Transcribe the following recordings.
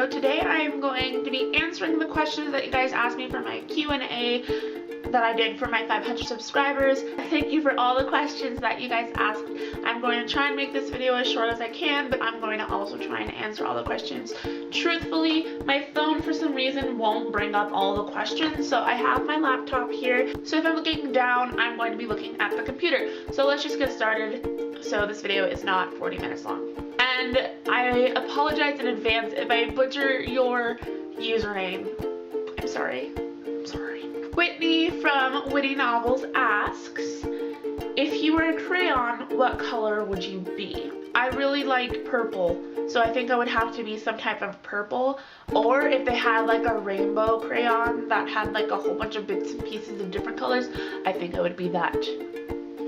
So today I am going to be answering the questions that you guys asked me for my Q&A that I did for my 500 subscribers. Thank you for all the questions that you guys asked. I'm going to try and make this video as short as I can, but I'm going to also try and answer all the questions truthfully. My phone for some reason won't bring up all the questions, so I have my laptop here. So if I'm looking down, I'm going to be looking at the computer. So let's just get started so this video is not 40 minutes long. And I apologize in advance if I butcher your username. I'm sorry. Whitney from Witty Novels asks, if you were a crayon, what color would you be? I really like purple, so I think I would have to be some type of purple, or if they had like a rainbow crayon that had like a whole bunch of bits and pieces of different colors, I think I would be that,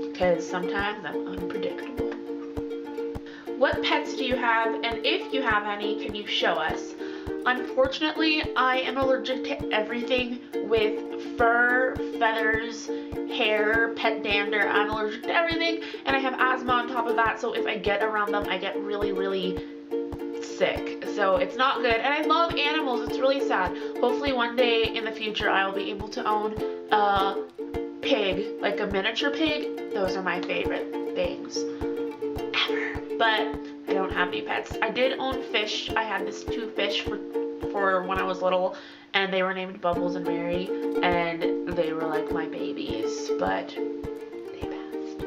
because sometimes I'm unpredictable. What pets do you have, and if you have any, can you show us? Unfortunately, I am allergic to everything with fur, feathers, hair, pet dander. I'm allergic to everything, and I have asthma on top of that, so if I get around them, I get really sick. So it's not good, and I love animals. It's really sad. Hopefully one day in the future I will be able to own a pig, like a miniature pig. Those are my favorite things ever. But I don't have any pets. I did own fish. I had these two fish for when I was little, and they were named Bubbles and Mary, and they were like my babies, but they passed.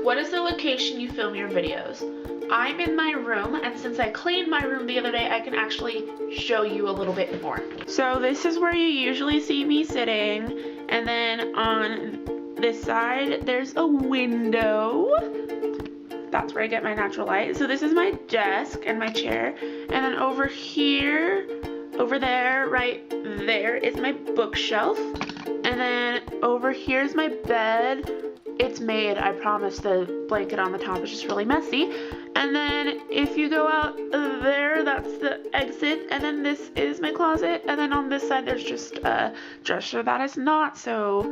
What is the location you film your videos? I'm in my room, and since I cleaned my room the other day, I can actually show you a little bit more. So this is where you usually see me sitting, and then on this side, there's a window. That's where I get my natural light. So this is my desk and my chair. And then over here, over there, right there is my bookshelf. And then over here is my bed. It's made, I promise. The blanket on the top is just really messy. And then if you go out there, that's the exit. And then this is my closet. And then on this side, there's just a dresser that is not so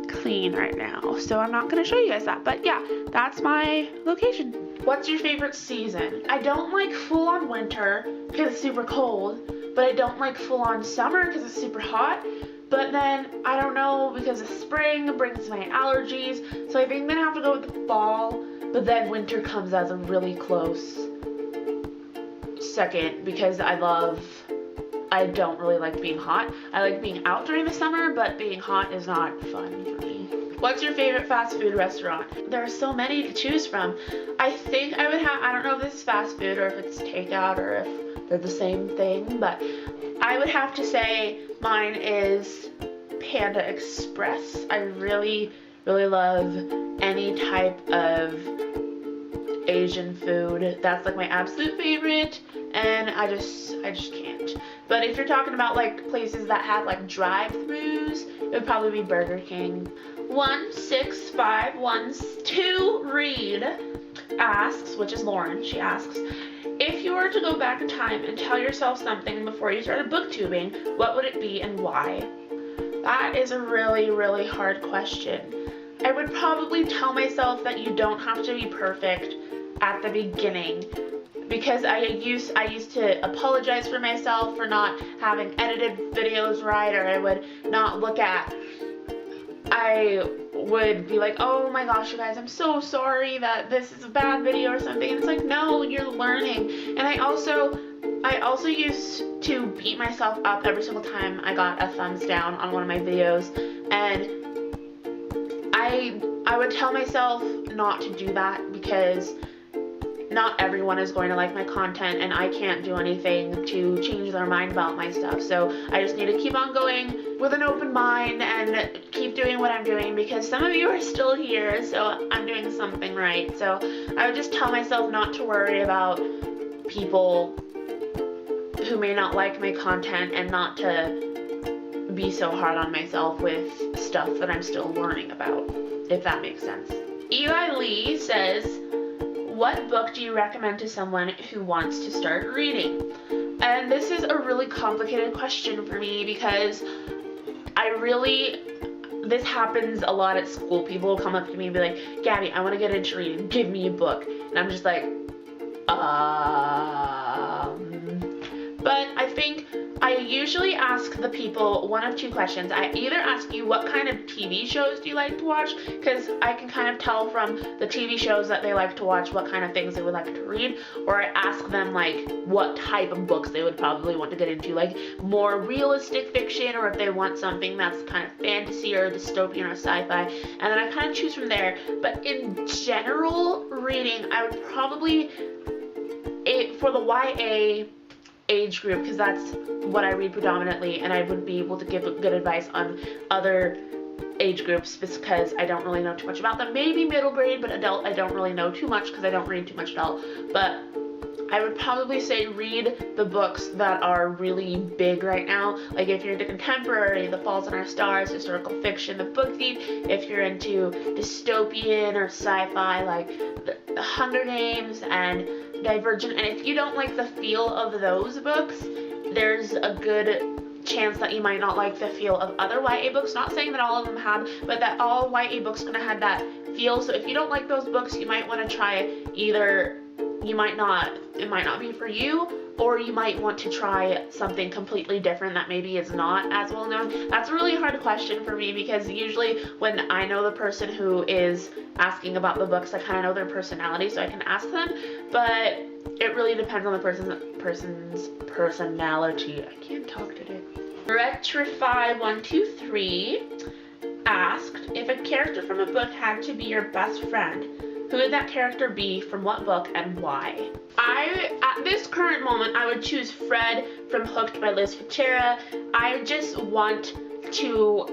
clean right now, so I'm not going to show you guys that, but yeah, that's my location. What's your favorite season? I don't like full-on winter because it's super cold, but I don't like full-on summer because it's super hot, but then I don't know, because the spring brings my allergies, so I think I'm going to have to go with the fall, but then winter comes as a really close second because I don't really like being hot. I like being out during the summer, but being hot is not fun for me. What's your favorite fast food restaurant? There are so many to choose from. I think I would have, I don't know if this is fast food or if it's takeout or if they're the same thing, but I would have to say mine is Panda Express. I really love any type of Asian food. That's like my absolute favorite, and I just can't. But if you're talking about like places that have like drive-thrus, it would probably be Burger King. 16512 Reed asks, which is Lauren, she asks, if you were to go back in time and tell yourself something before you started booktubing, what would it be and why? That is a really hard question. I would probably tell myself that you don't have to be perfect at the beginning, because I used to apologize for myself for not having edited videos right, or I would not look at, I would be like, oh my gosh, you guys, I'm so sorry that this is a bad video or something. And it's like, no, you're learning. And I also used to beat myself up every single time I got a thumbs down on one of my videos, and I would tell myself not to do that, because not everyone is going to like my content, and I can't do anything to change their mind about my stuff. So I just need to keep on going with an open mind and keep doing what I'm doing, because some of you are still here, so I'm doing something right. So I would just tell myself not to worry about people who may not like my content, and not to be so hard on myself with stuff that I'm still learning about, if that makes sense. Eli Lee says, what book do you recommend to someone who wants to start reading? And this is a really complicated question for me, because this happens a lot at school. People will come up to me and be like, Gabby, I want to get into reading. Give me a book. And I'm just like, But But I think I usually ask the people one of two questions. I either ask you what kind of TV shows do you like to watch, because I can kind of tell from the TV shows that they like to watch what kind of things they would like to read, or I ask them like what type of books they would probably want to get into, like more realistic fiction, or if they want something that's kind of fantasy or dystopian or sci-fi, and then I kind of choose from there. But in general reading, I would probably, for the YA age group, because that's what I read predominantly, and I would be able to give good advice on other age groups because I don't really know too much about them. Maybe middle grade, but adult I don't really know too much because I don't read too much adult. But I would probably say read the books that are really big right now. Like if you're into contemporary, The Fault in Our Stars, historical fiction, The Book Thief. If you're into dystopian or sci-fi, like The Hunger Games and Divergent. And if you don't like the feel of those books, there's a good chance that you might not like the feel of other YA books. Not saying that all of them have, but that all YA books are going to have that feel. So if you don't like those books, you might want to try either, it might not be for you, or you might want to try something completely different that maybe is not as well known. That's a really hard question for me because usually when I know the person who is asking about the books, I kind of know their personality, so I can ask them, but it really depends on the person's personality. I can't talk today. Retrify123 asked, if a character from a book had to be your best friend, who would that character be, from what book, and why? At this current moment, I would choose Fred from Hooked by Liz Fitzgerald. I just want to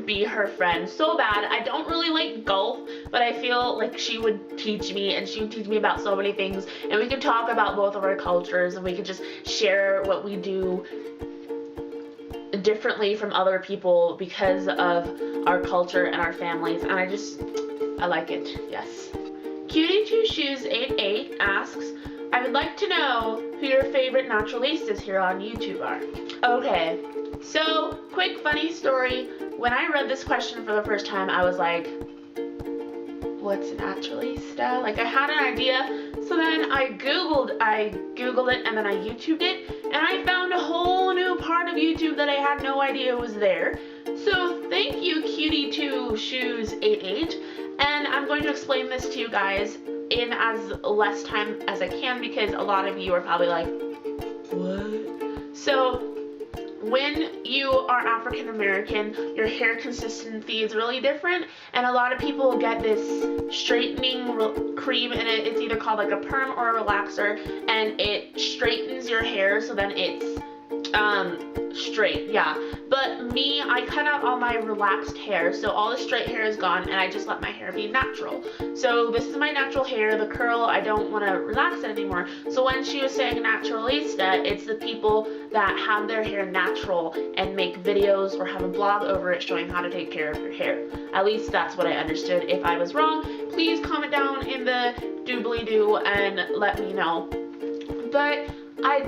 be her friend so bad. I don't really like golf, but I feel like she would teach me, and she would teach me about so many things, and we could talk about both of our cultures, and we could just share what we do differently from other people because of our culture and our families, and I like it, yes. Cutie2Shoes88 asks, I would like to know who your favorite naturalistas here on YouTube are. Okay, so quick funny story. When I read this question for the first time, I was like, what's a naturalista? Like I had an idea, so then I googled it, and then I YouTubed it, and I found a whole new part of YouTube that I had no idea was there. So thank you, Cutie2Shoes88, and I'm going to explain this to you guys in as less time as I can because a lot of you are probably like, what? So when you are African American, your hair consistency is really different, and a lot of people get this straightening cream in it. It's either called like a perm or a relaxer, and it straightens your hair so then it's straight, yeah. But me, I cut out all my relaxed hair, so all the straight hair is gone, and I just let my hair be natural. So this is my natural hair. The curl, I don't want to relax it anymore. So when she was saying naturalista, it's the people that have their hair natural and make videos or have a blog over it showing how to take care of your hair. At least that's what I understood. If I was wrong, please comment down in the doobly-doo and let me know. But I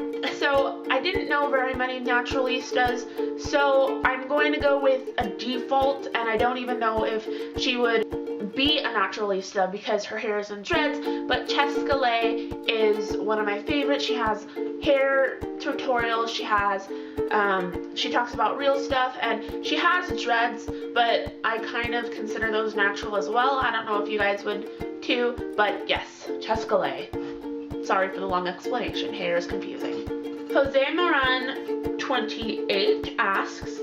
didn't know very many naturalistas, so I'm going to go with a default, and I don't even know if she would be a naturalista because her hair is in dreads, but Cheska Leigh is one of my favorites. She has hair tutorials, she talks about real stuff, and she has dreads, but I kind of consider those natural as well. I don't know if you guys would too, but yes, Cheska Leigh. Sorry for the long explanation, hair is confusing. Jose Moran 28 asks,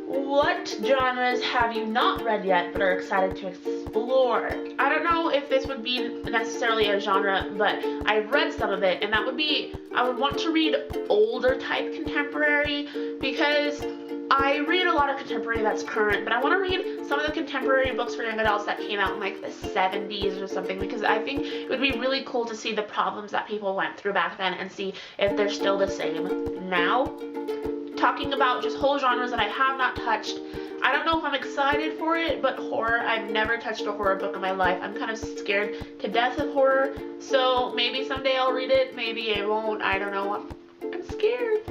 what genres have you not read yet but are excited to explore? I don't know if this would be necessarily a genre, but I've read some of it, and that would be, I would want to read older type contemporary because I read a lot of contemporary that's current, but I want to read some of the contemporary books for young adults that came out in like the 70s or something, because I think it would be really cool to see the problems that people went through back then and see if they're still the same now. Talking about just whole genres that I have not touched, I don't know if I'm excited for it, but horror, I've never touched a horror book in my life. I'm kind of scared to death of horror, so maybe someday I'll read it, maybe I won't, I don't know. I'm scared.